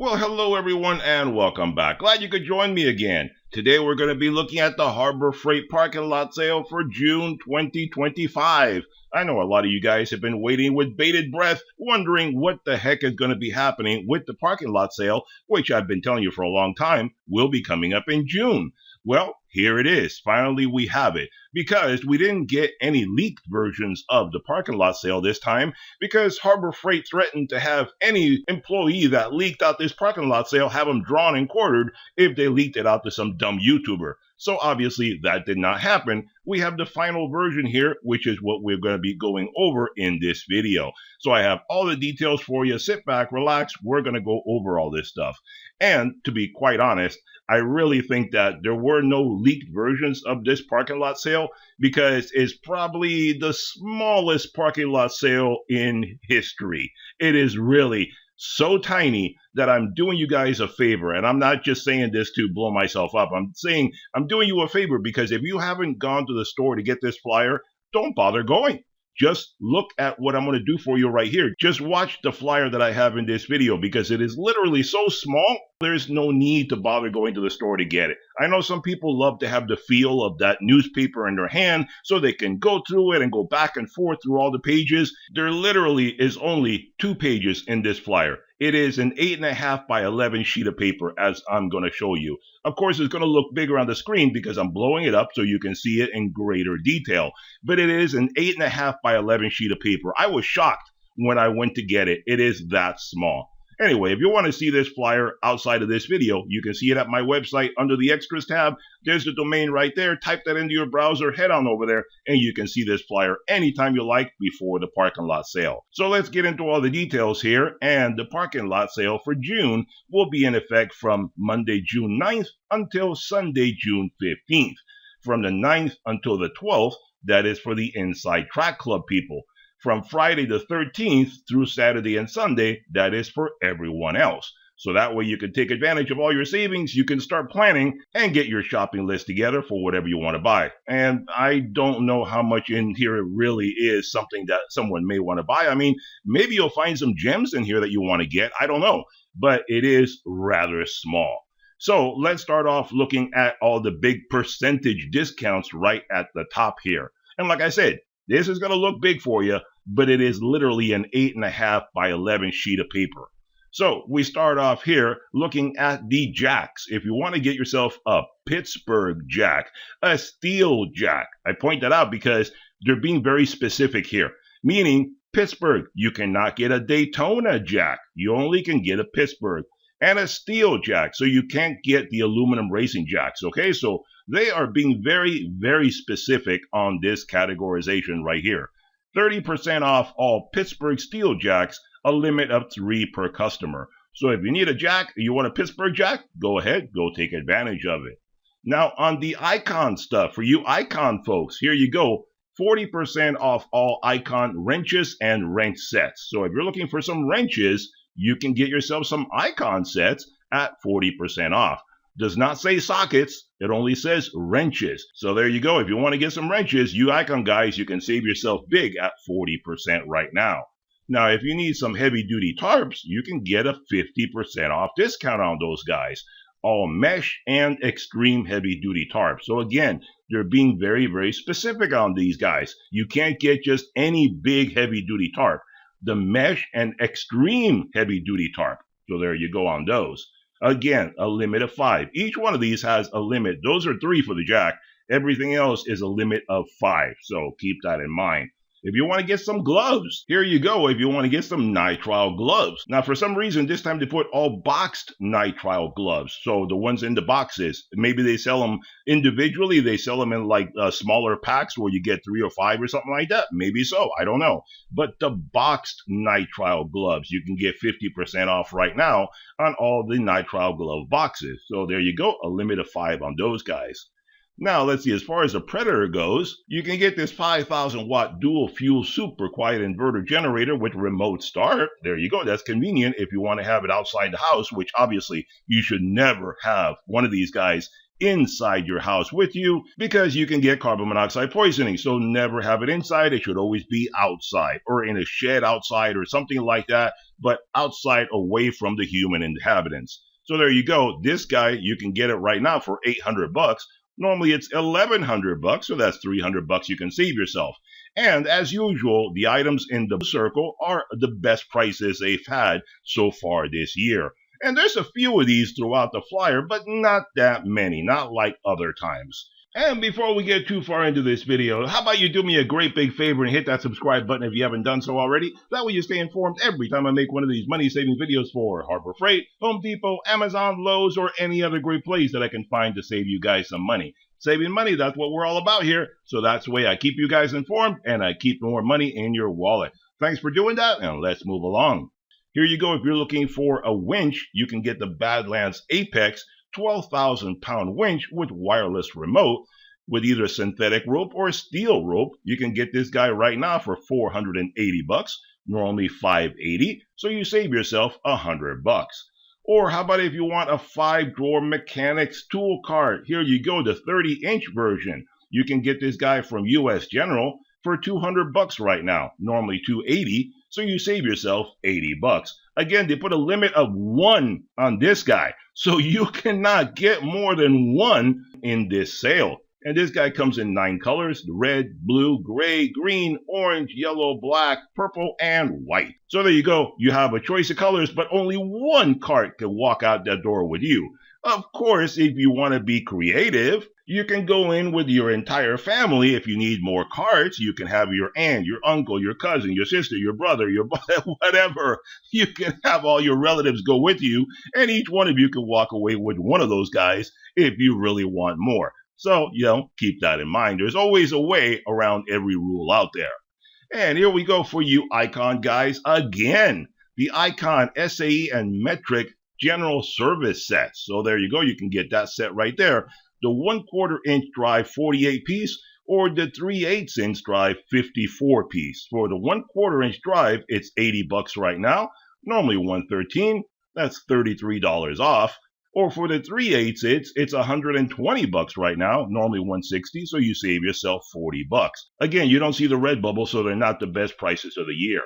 Well, hello everyone and welcome back. Glad you could join me again. Today we're going to be looking at the Harbor Freight parking lot sale for June 2025. I know a lot of you guys have been waiting with bated breath, wondering what the heck is going to be happening with the parking lot sale, which I've been telling you for a long time will be coming up in June. Well, here it is. Finally, we have it. Because we didn't get any leaked versions of the parking lot sale this time, because Harbor Freight threatened to have any employee that leaked out this parking lot sale have them drawn and quartered if they leaked it out to some dumb YouTuber. So obviously that did not happen. We have the final version here, which is what we're going to be going over in this video. So I have all the details for you. Sit back, relax. We're going to go over all this stuff. And to be quite honest, I really think that there were no leaked versions of this parking lot sale because it's probably the smallest parking lot sale in history. It is really so tiny that I'm doing you guys a favor. And I'm not just saying this to blow myself up. I'm saying I'm doing you a favor because if you haven't gone to the store to get this flyer, don't bother going. Just look at what I'm going to do for you right here. Just watch the flyer that I have in this video because it is literally so small, there's no need to bother going to the store to get it. I know some people love to have the feel of that newspaper in their hand so they can go through it and go back and forth through all the pages. There literally is only 2 pages in this flyer. It is an 8.5 by 11 sheet of paper, as I'm going to show you. Of course, it's going to look bigger on the screen because I'm blowing it up so you can see it in greater detail. But it is an 8.5 by 11 sheet of paper. I was shocked when I went to get it. It is that small. Anyway, if you want to see this flyer outside of this video, you can see it at my website under the Extras tab. There's the domain right there. Type that into your browser, head on over there, and you can see this flyer anytime you like before the parking lot sale. So let's get into all the details here. And the parking lot sale for June will be in effect from Monday, June 9th until Sunday, June 15th. From the 9th until the 12th, that is for the Inside Track Club people. From Friday the 13th through Saturday and Sunday, that is for everyone else. So that way you can take advantage of all your savings, you can start planning and get your shopping list together for whatever you want to buy. And I don't know how much in here really is something that someone may want to buy. I mean, maybe you'll find some gems in here that you want to get. I don't know, but it is rather small. So let's start off looking at all the big percentage discounts right at the top here. And like I said, this is going to look big for you, but it is literally an 8.5 by 11 sheet of paper. So we start off here looking at the jacks. If you want to get yourself a Pittsburgh jack, a steel jack, I point that out because they're being very specific here, meaning Pittsburgh, you cannot get a Daytona jack. You only can get a Pittsburgh and a steel jack. So you can't get the aluminum racing jacks. Okay, so they are being very, very specific on this categorization right here. 30% off all Pittsburgh steel jacks, a limit of 3 per customer. So if you need a jack, you want a Pittsburgh jack, go ahead, go take advantage of it. Now on the Icon stuff, for you Icon folks, here you go. 40% off all Icon wrenches and wrench sets. So if you're looking for some wrenches, you can get yourself some Icon sets at 40% off. Does not say sockets, it only says wrenches. So there you go. If you want to get some wrenches, you Icon guys, you can save yourself big at 40% right now. Now, if you need some heavy duty tarps, you can get a 50% off discount on those guys. All mesh and extreme heavy duty tarps. So again, they're being very, very specific on these guys. You can't get just any big heavy duty tarp. The mesh and extreme heavy duty tarp. So there you go on those. Again, a limit of 5. Each one of these has a limit. Those are 3 for the jack. Everything else is a limit of 5. So keep that in mind. If you want to get some gloves, here you go. If you want to get some nitrile gloves. Now, for some reason, this time they put all boxed nitrile gloves. So the ones in the boxes, maybe they sell them individually. They sell them in like smaller packs where you get 3 or 5 or something like that. Maybe so. I don't know. But the boxed nitrile gloves, you can get 50% off right now on all the nitrile glove boxes. So there you go. A limit of 5 on those guys. Now, let's see, as far as the Predator goes, you can get this 5,000 watt dual fuel super quiet inverter generator with remote start. There you go. That's convenient if you want to have it outside the house, which obviously you should never have one of these guys inside your house with you because you can get carbon monoxide poisoning. So never have it inside. It should always be outside or in a shed outside or something like that, but outside away from the human inhabitants. So there you go. This guy, you can get it right now for $800. Normally it's $1,100, so that's $300 you can save yourself. And as usual, the items in the circle are the best prices they've had so far this year. And there's a few of these throughout the flyer, but not that many, not like other times. And before we get too far into this video, how about you do me a great big favor and hit that subscribe button if you haven't done so already? That way you stay informed every time I make one of these money-saving videos for Harbor Freight, Home Depot, Amazon, Lowe's, or any other great place that I can find to save you guys some money. Saving money, that's what we're all about here. So that's the way I keep you guys informed and I keep more money in your wallet. Thanks for doing that, and let's move along. Here you go. If you're looking for a winch, you can get the Badlands Apex 12,000-pound winch with wireless remote with either synthetic rope or steel rope. You can get this guy right now for $480, normally $580, so you save yourself $100. Or how about if you want a 5-drawer mechanics tool cart? Here you go, the 30-inch version. You can get this guy from US General for $200 right now, normally $280, so you save yourself $80. Again, they put a limit of 1 on this guy, so you cannot get more than 1 in this sale. And this guy comes in 9 colors: red, blue, gray, green, orange, yellow, black, purple, and white. So there you go. You have a choice of colors, but only 1 cart can walk out that door with you. Of course, if you want to be creative, you can go in with your entire family. If you need more carts, you can have your aunt, your uncle, your cousin, your sister, your brother, your whatever. You can have all your relatives go with you, and each one of you can walk away with one of those guys if you really want more. So, keep that in mind. There's always a way around every rule out there. And here we go for you Icon guys again. The Icon SAE and Metric General Service sets. So there you go. You can get that set right there. The 1/4 inch drive 48 piece or the 3/8 inch drive 54 piece. For the 1/4 inch drive, it's $80 right now. Normally $113. That's $33 off. Or for the 3/8 it's $120 right now, normally $160, so you save yourself $40. Again, you don't see the red bubble, so they're not the best prices of the year.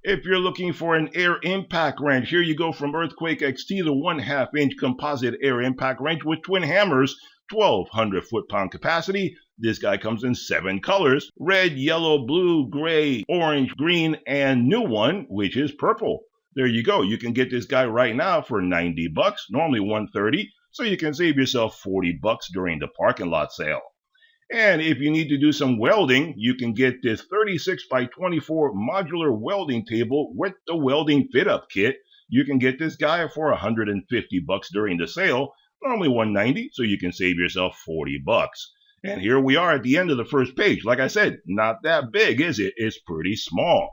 If you're looking for an air impact wrench, here you go from Earthquake XT, the 1/2 inch composite air impact wrench with twin hammers, 1,200 foot-pound capacity. This guy comes in 7 colors: red, yellow, blue, gray, orange, green, and new one, which is purple. There you go. You can get this guy right now for $90, normally $130, so you can save yourself $40 during the parking lot sale. And if you need to do some welding, you can get this 36 by 24 modular welding table with the welding fit-up kit. You can get this guy for $150 during the sale, normally $190, so you can save yourself $40. And here we are at the end of the first page. Like I said, not that big, is it? It's pretty small.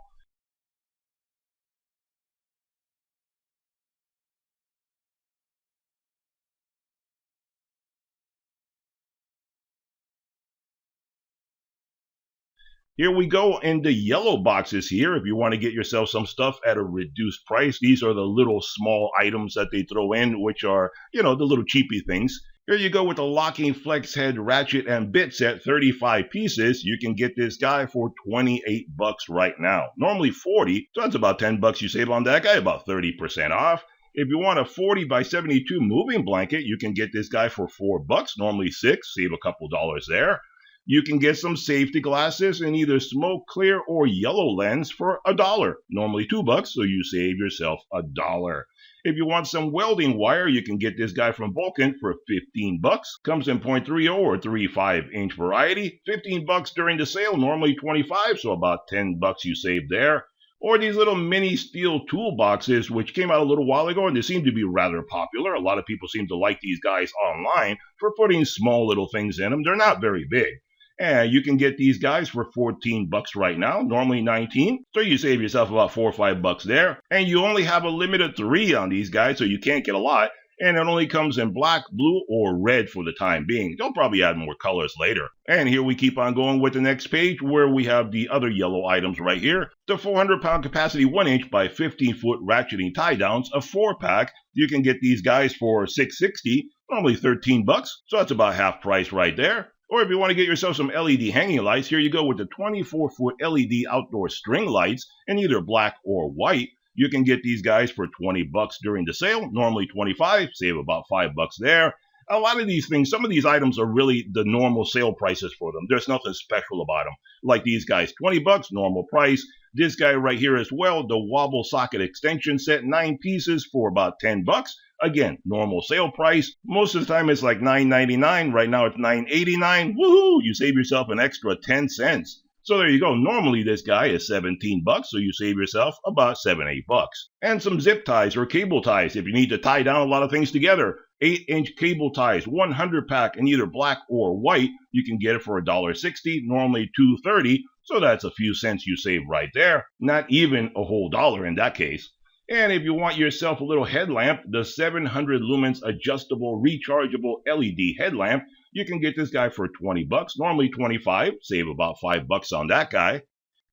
Here we go in the yellow boxes here. If you want to get yourself some stuff at a reduced price, these are the little small items that they throw in, which are, the little cheapy things. Here you go with the locking flex head ratchet and bit set, 35 pieces. You can get this guy for $28 right now. Normally $40, so that's about $10 you save on that guy, about 30% off. If you want a 40 by 72 moving blanket, you can get this guy for $4, normally $6, save a couple dollars there. You can get some safety glasses in either smoke clear or yellow lens for $1, normally $2, so you save yourself $1. If you want some welding wire, you can get this guy from Vulcan for $15. Comes in 0.30 or 3/5 inch variety. $15 during the sale, normally $25, so about $10 you save there. Or these little mini steel toolboxes, which came out a little while ago, and they seem to be rather popular. A lot of people seem to like these guys online for putting small little things in them. They're not very big. And you can get these guys for $14 right now, normally $19. So you save yourself about $4 or $5 there. And you only have a limit of 3 on these guys, so you can't get a lot. And it only comes in black, blue, or red for the time being. They'll probably add more colors later. And here we keep on going with the next page where we have the other yellow items right here. The 400-pound capacity 1-inch by 15-foot ratcheting tie downs, a 4-pack. You can get these guys for $6.60. normally 13 bucks, so that's about half price right there. Or if you want to get yourself some LED hanging lights, here you go with the 24-foot LED outdoor string lights in either black or white. You can get these guys for 20 bucks during the sale, normally 25, save about 5 bucks there. A lot of these things, some of these items are really the normal sale prices for them. There's nothing special about them. Like these guys, 20 bucks, normal price. This guy right here as well, the wobble socket extension set, 9 pieces for about 10 bucks. Again, normal sale price. Most of the time it's like $9.99. Right now it's $9.89. Woohoo! You save yourself an extra 10 cents. So there you go. Normally this guy is 17 bucks, so you save yourself about 7-8 bucks. And some zip ties or cable ties if you need to tie down a lot of things together. 8-inch cable ties, 100 pack in either black or white. You can get it for $1.60, normally $2.30. So that's a few cents you save right there. Not even a whole dollar in that case. And if you want yourself a little headlamp, the 700 lumens adjustable rechargeable LED headlamp, you can get this guy for 20 bucks, normally 25, save about 5 bucks on that guy.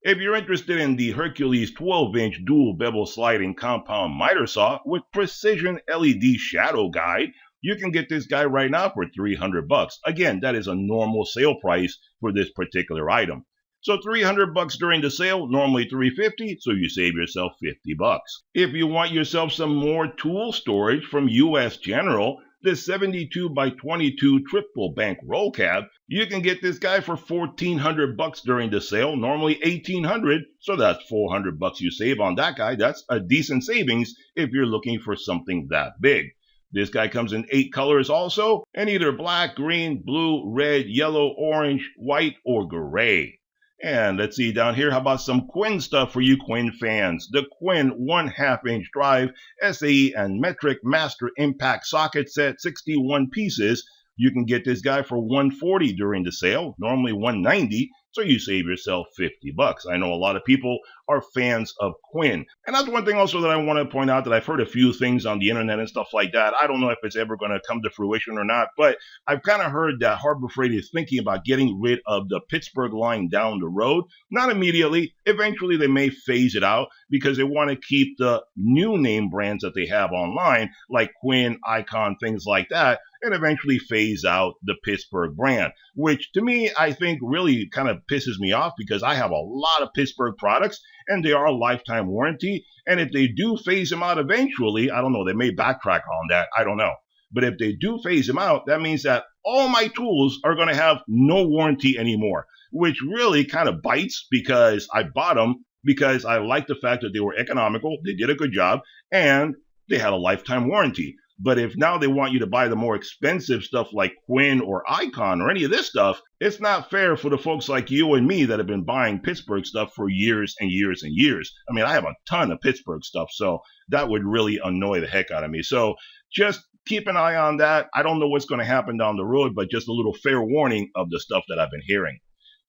If you're interested in the Hercules 12-inch dual bevel sliding compound miter saw with precision LED shadow guide, you can get this guy right now for 300 bucks. Again, that is a normal sale price for this particular item. So 300 bucks during the sale, normally 350, so you save yourself 50 bucks. If you want yourself some more tool storage from US General, this 72 by 22 triple bank roll cab, you can get this guy for 1,400 bucks during the sale, normally 1,800, so that's 400 bucks you save on that guy. That's a decent savings if you're looking for something that big. This guy comes in 8 colors also, and either black, green, blue, red, yellow, orange, white, or gray. And let's see down here, how about some Quinn stuff for you Quinn fans? The Quinn 1/2-inch drive SAE and metric master impact socket set, 61 pieces. You can get this guy for $140 during the sale, normally $190, so you save yourself 50 bucks. I know a lot of people are fans of Quinn. And that's one thing also that I want to point out, that I've heard a few things on the internet and stuff like that. I don't know if it's ever going to come to fruition or not, but I've kind of heard that Harbor Freight is thinking about getting rid of the Pittsburgh line down the road. Not immediately. Eventually they may phase it out because they want to keep the new name brands that they have online, like Quinn, Icon, things like that, and eventually phase out the Pittsburgh brand, which to me, I think really kind of pisses me off because I have a lot of Pittsburgh products and they are lifetime warranty. And if they do phase them out eventually, I don't know, they may backtrack on that. I don't know. But if they do phase them out, that means that all my tools are going to have no warranty anymore, which really kind of bites because I bought them because I like the fact that they were economical, they did a good job, and they had a lifetime warranty. But if now they want you to buy the more expensive stuff like Quinn or Icon or any of this stuff, it's not fair for the folks like you and me that have been buying Pittsburgh stuff for years and years and years. I mean, I have a ton of Pittsburgh stuff, so that would really annoy the heck out of me. So just keep an eye on that. I don't know what's going to happen down the road, but just a little fair warning of the stuff that I've been hearing.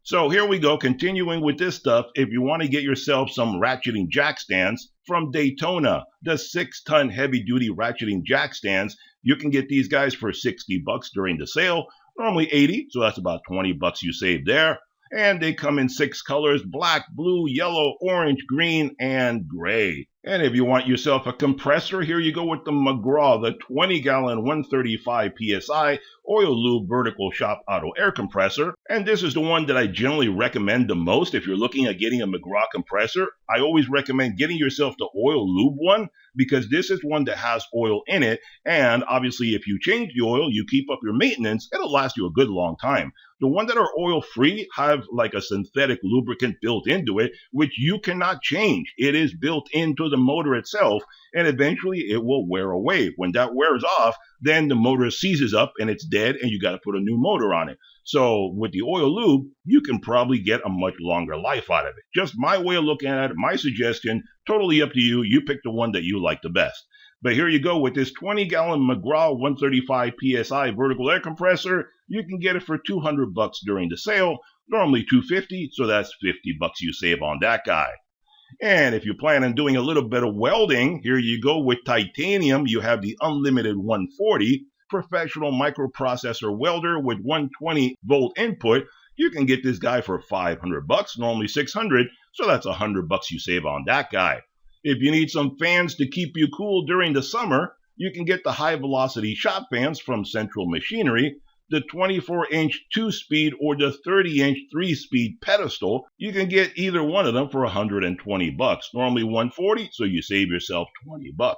So here we go, continuing with this stuff. If you want to get yourself some ratcheting jack stands from Daytona, the 6-ton heavy-duty ratcheting jack stands, you can get these guys for 60 bucks during the sale, normally 80, so that's about 20 bucks you save there. And they come in 6 colors, black, blue, yellow, orange, green, and gray. And if you want yourself a compressor, here you go with the McGraw, the 20-gallon 135 PSI oil lube vertical shop auto air compressor. And this is the one that I generally recommend the most if you're looking at getting a McGraw compressor. I always recommend getting yourself the oil lube one because this is one that has oil in it. And obviously, if you change the oil, you keep up your maintenance, it'll last you a good long time. The ones that are oil-free have like a synthetic lubricant built into it, which you cannot change. It is built into the motor itself, and eventually it will wear away. When that wears off, then the motor seizes up and it's dead, and you got to put a new motor on it. So with the oil lube, you can probably get a much longer life out of it. Just my way of looking at it, my suggestion, totally up to you. You pick the one that you like the best. But here you go with this 20-gallon McGraw 135 PSI vertical air compressor. You can get it for 200 bucks during the sale, normally 250, so that's 50 bucks you save on that guy. And if you plan on doing a little bit of welding, here you go with titanium. You have the unlimited 140 professional microprocessor welder with 120 volt input. You can get this guy for 500 bucks, normally 600, so that's 100 bucks you save on that guy. If you need some fans to keep you cool during the summer, you can get the high-velocity shop fans from Central Machinery, the 24-inch 2-speed or the 30-inch 3-speed pedestal. You can get either one of them for $120. Normally $140, so you save yourself $20.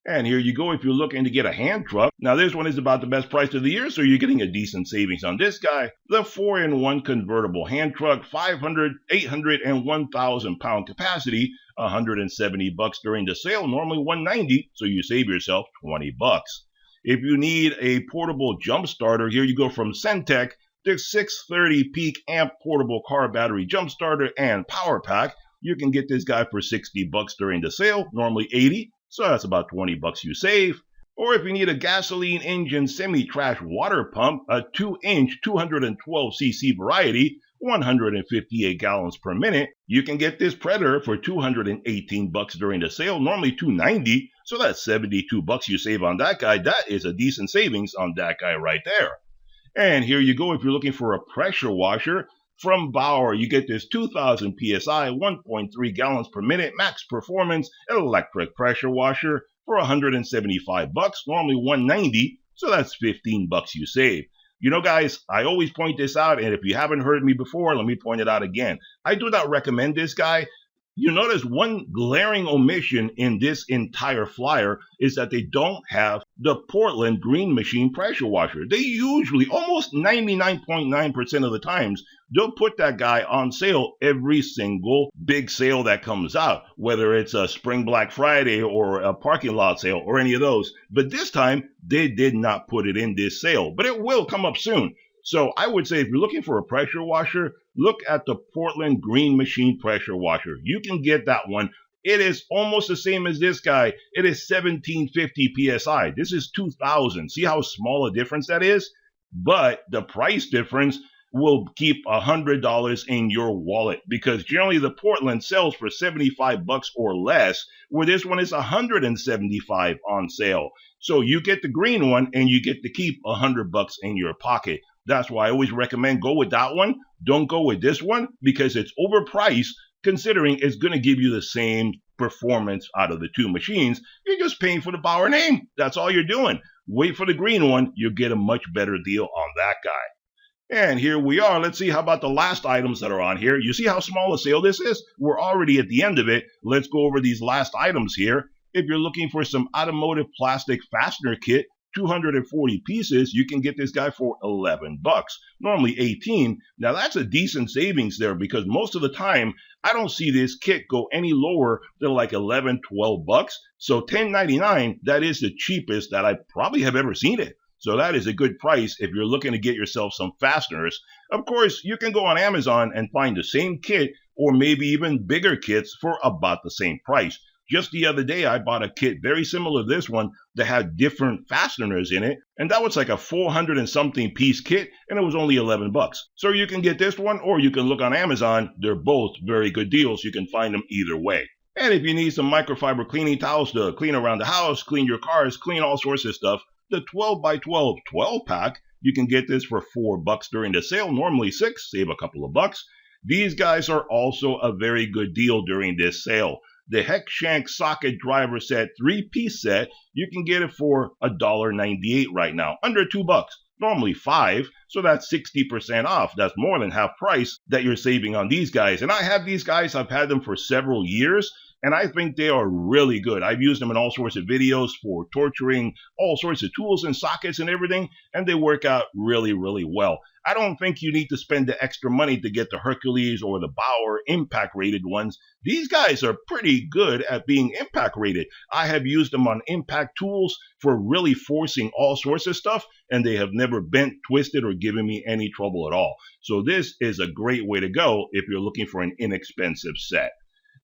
And here you go if you're looking to get a hand truck. Now this one is about the best price of the year, so you're getting a decent savings on this guy. The 4-in-1 convertible hand truck, 500, 800, and 1,000 pound capacity, $170 during the sale, normally $190, so you save yourself $20. If you need a portable jump starter, here you go from Centec, the 630 peak amp portable car battery jump starter and power pack. You can get this guy for $60 during the sale, normally $80. So that's about $20 you save. Or if you need a gasoline engine semi-trash water pump, a 2-inch 212cc variety, 158 gallons per minute, you can get this Predator for $218 during the sale, normally $290. So that's $72 you save on that guy. That is a decent savings on that guy right there. And here you go if you're looking for a pressure washer. From Bauer, you get this 2,000 PSI, 1.3 gallons per minute, max performance, electric pressure washer for $175, normally $190, so that's $15 you save. You know, guys, I always point this out, and if you haven't heard me before, let me point it out again. I do not recommend this guy. You notice one glaring omission in this entire flyer is that they don't have the Portland Green Machine pressure washer. They usually, almost 99.9% of the times, they'll put that guy on sale every single big sale that comes out, whether it's a Spring Black Friday or a parking lot sale or any of those. But this time, they did not put it in this sale, but it will come up soon. So I would say if you're looking for a pressure washer, look at the Portland Green Machine pressure washer. You can get that one. It is almost the same as this guy. It is 1750 PSI. This is 2000. See how small a difference that is? But the price difference will keep $100 in your wallet, because generally the Portland sells for $75 or less, where this one is $175 on sale. So you get the green one and you get to keep $100 in your pocket. That's why I always recommend go with that one. Don't go with this one because it's overpriced, considering it's going to give you the same performance out of the two machines. You're just paying for the Bauer name. That's all you're doing. Wait for the green one. You'll get a much better deal on that guy. And here we are. Let's see how about the last items that are on here. You see how small a sale this is? We're already at the end of it. Let's go over these last items here. If you're looking for some automotive plastic fastener kit, 240 pieces, you can get this guy for $11, normally $18. Now that's a decent savings there, because most of the time I don't see this kit go any lower than like $11, $12. So $10.99, that is the cheapest that I probably have ever seen it. So that is a good price if you're looking to get yourself some fasteners. Of course, you can go on Amazon and find the same kit or maybe even bigger kits for about the same price. Just the other day, I bought a kit very similar to this one that had different fasteners in it, and that was like a 400 and something piece kit, and it was only $11. So you can get this one, or you can look on Amazon. They're both very good deals. You can find them either way. And if you need some microfiber cleaning towels to clean around the house, clean your cars, clean all sorts of stuff, the 12x12 12-pack, you can get this for $4 during the sale, normally $6, save a couple of bucks. These guys are also a very good deal during this sale. The Heckshank socket driver set 3-piece set, you can get it for $1.98 right now, under $2, normally $5, so that's 60% off. That's more than half price that you're saving on these guys. And I have these guys, I've had them for several years, and I think they are really good. I've used them in all sorts of videos for torturing all sorts of tools and sockets and everything, and they work out really, really well. I don't think you need to spend the extra money to get the Hercules or the Bauer impact rated ones. These guys are pretty good at being impact rated. I have used them on impact tools for really forcing all sorts of stuff, and they have never bent, twisted, or given me any trouble at all. So this is a great way to go if you're looking for an inexpensive set.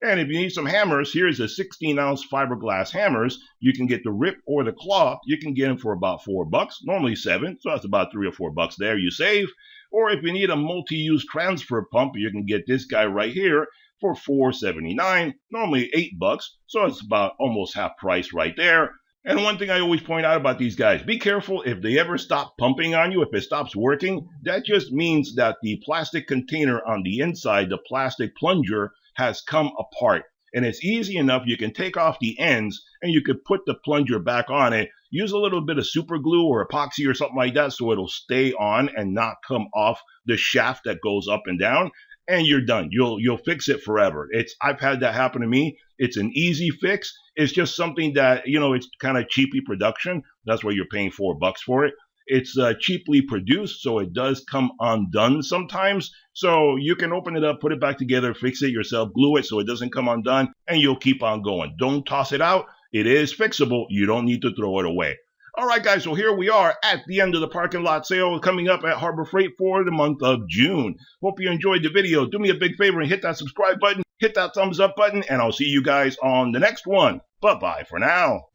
And if you need some hammers, here's a 16-ounce fiberglass hammers. You can get the rip or the claw. You can get them for about $4, normally $7, so that's about $3 or $4 there you save. Or if you need a multi-use transfer pump, you can get this guy right here for $4.79, normally $8, so it's about almost half price right there. And one thing I always point out about these guys, be careful if they ever stop pumping on you, if it stops working, that just means that the plastic container on the inside, the plastic plunger, has come apart. and it's easy enough. You can take off the ends and you could put the plunger back on it. Use a little bit of super glue or epoxy or something like that so it'll stay on and not come off the shaft that goes up and down, and you're done. You'll fix it forever. I've had that happen to me. It's an easy fix. It's just something that, it's kind of cheapy production. That's why you're paying $4 for it. It's cheaply produced, so it does come undone sometimes. So you can open it up, put it back together, fix it yourself, glue it so it doesn't come undone, and you'll keep on going. Don't toss it out. It is fixable. You don't need to throw it away. All right, guys, so here we are at the end of the parking lot sale coming up at Harbor Freight for the month of June. Hope you enjoyed the video. Do me a big favor and hit that subscribe button, hit that thumbs up button, and I'll see you guys on the next one. Bye-bye for now.